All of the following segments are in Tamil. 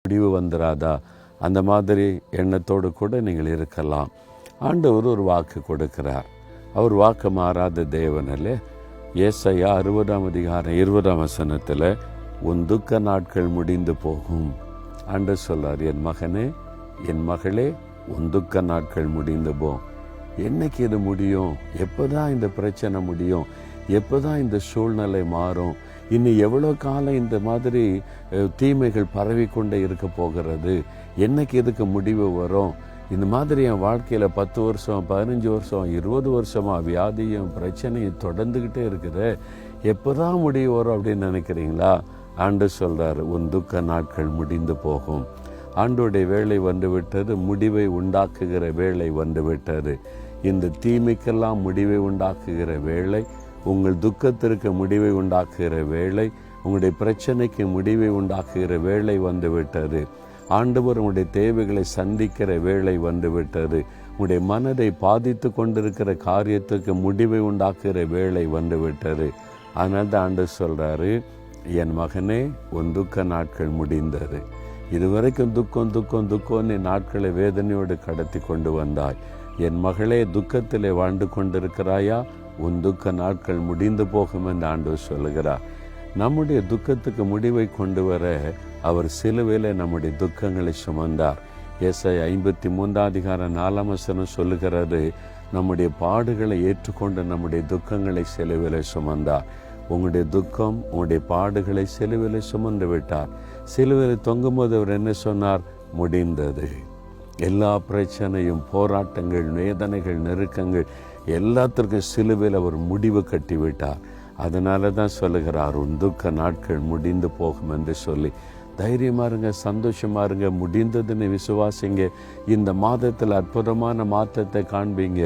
முடிவு வந்துடாதா? அந்த மாதிரி எண்ணத்தோடு கூட நீங்கள் இருக்கலாம். ஆண்டவர் ஒரு வாக்கு கொடுக்கிறார். அவர் வாக்கு மாறாத தேவனில் ஏசாயா 60:20 உன் துக்க நாட்கள் முடிந்து போகும். ஆண்டவர் சொல்றார், என் மகனே, என் மகளே, உன் துக்க நாட்கள் முடிந்து போகும். என்னைக்கு இது முடியும்? எப்போதான் இந்த பிரச்சனை முடியும்? எப்போதான் இந்த சூழ்நிலை மாறும்? இன்னும் எவ்வளோ காலம் இந்த மாதிரி தீமைகள் பரவிக்கொண்டே இருக்க போகிறது? என்னைக்கு இதுக்கு முடிவு வரும்? இந்த மாதிரி என் வாழ்க்கையில் 10 வருஷம், 15 வருஷம், 20 வருஷமாக வியாதியும் பிரச்சனையும் தொடர்ந்துக்கிட்டே இருக்குது. எப்போதான் முடிவு வரும் அப்படின்னு நினைக்கிறீங்களா? ஆண்டு சொல்கிறார், உன் துக்க நாட்கள் முடிந்து போகும். ஆண்டோடைய வேலை வந்துவிட்டது. முடிவை உண்டாக்குகிற வேலை வந்துவிட்டது. இந்த தீமைக்கெல்லாம் முடிவை உண்டாக்குகிற வேலை, உங்கள் துக்கத்திற்கு முடிவை உண்டாக்குகிற வேலை, உங்களுடைய பிரச்சனைக்கு முடிவை உண்டாக்குகிற வேலை வந்துவிட்டது. ஆண்டவர் உங்களுடைய தேவைகளை சந்திக்கிற வேலை வந்துவிட்டது. உங்களுடைய மனதை பாதித்து கொண்டிருக்கிற காரியத்துக்கு முடிவை உண்டாக்குகிற வேலை வந்துவிட்டது. அதனால தான் ஆண்டவர் சொல்கிறாரு, என் மகனே, உன் துக்க நாட்கள் முடிந்தது. இதுவரைக்கும் துக்கம் துக்கம் துக்கம்னு நாட்களை வேதனையோடு கடத்தி கொண்டு வந்தாய். என் மகளே, துக்கத்திலே வாழ்ந்து கொண்டிருக்கிறாயா? உன் துக்க நாட்கள் முடிந்து போகும் என்று ஆண்டவர் சொல்லுகிறார். நம்முடைய துக்கத்துக்கு முடிவை கொண்டு வர அவர் சிலுவையிலே நம்முடைய துக்கங்களை சுமந்தார். ஏசாயா 53:4 சொல்லுகிறது, நம்முடைய பாடுகளை ஏற்றுக்கொண்டு நம்முடைய துக்கங்களை சிலுவையிலே சுமந்தார். உங்களுடைய துக்கம், உங்களுடைய பாடுகளை சிலுவையிலே சுமந்து விட்டார். சிலுவையிலே தொங்கும்போது அவர் என்ன சொன்னார்? முடிந்தது. எல்லா பிரச்சனையும், போராட்டங்கள், வேதனைகள், நெருக்கங்கள் எல்லாத்திற்கும் சிலுவையில் அவர் முடிவு கட்டிவிட்டார். அதனால தான் சொல்லுகிறார், உன் துக்க நாட்கள் முடிந்து போகும் என்று சொல்லி தைரியமாக இருங்க, சந்தோஷமாக இருங்க. முடிந்ததுன்னு விசுவாசிங்க. இந்த மாதத்தில் அற்புதமான மாற்றத்தை காண்பீங்க.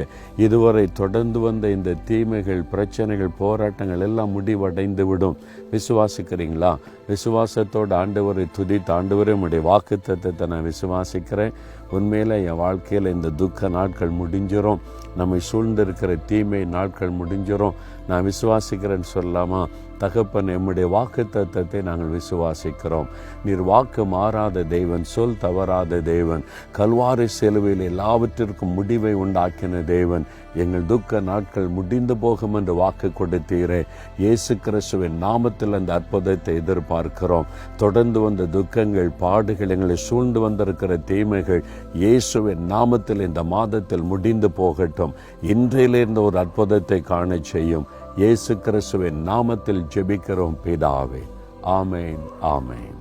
இதுவரை தொடர்ந்து வந்த இந்த தீமைகள், பிரச்சனைகள், போராட்டங்கள் எல்லாம் முடிவடைந்து விடும். விசுவாசிக்கிறீங்களா? விசுவாசத்தோடு ஆண்டவரை துதித்து, ஆண்டவரே உம்முடைய வாக்குத்தத்தத்தை நான் விசுவாசிக்கிறேன். உண்மையில் என் வாழ்க்கையில் இந்த துக்க நாட்கள் முடிஞ்சிடும், நம்மை சூழ்ந்திருக்கிற தீமை நாட்கள் முடிஞ்சிடும், நான் விசுவாசிக்கிறேன்னு சொல்லாமா? தகப்பன், நம்முடைய வாக்குத்தத்தத்தை நாங்கள் விசுவாசிக்கிறோம். நீர் வாக்கு மாறாத தேவன், சொல் தவறாத தேவன், கல்வாரி சிலுவையில் எல்லாவற்றிற்கும் முடிவை உண்டாக்கின தேவன். எங்கள் துக்க நாட்கள் முடிந்து போகும் என்று வாக்கு கொடுத்தீரே. இயேசு கிறிஸ்துவின் நாமத்தில் அந்த அற்புதத்தை எதிர்பார்க்கிறோம். தொடர்ந்து வந்த துக்கங்கள், பாடுகள், எங்களை சூழ்ந்து வந்திருக்கிற தீமைகள் இயேசுவின் நாமத்தில் இந்த மாதத்தில் முடிந்து போகட்டும். இன்றையிலிருந்து ஒரு அற்புதத்தை காண செய்யும். இயேசு கிறிஸ்துவின் நாமத்தில் ஜெபிக்கிறோம் பிதாவே. ஆமேன், ஆமேன்.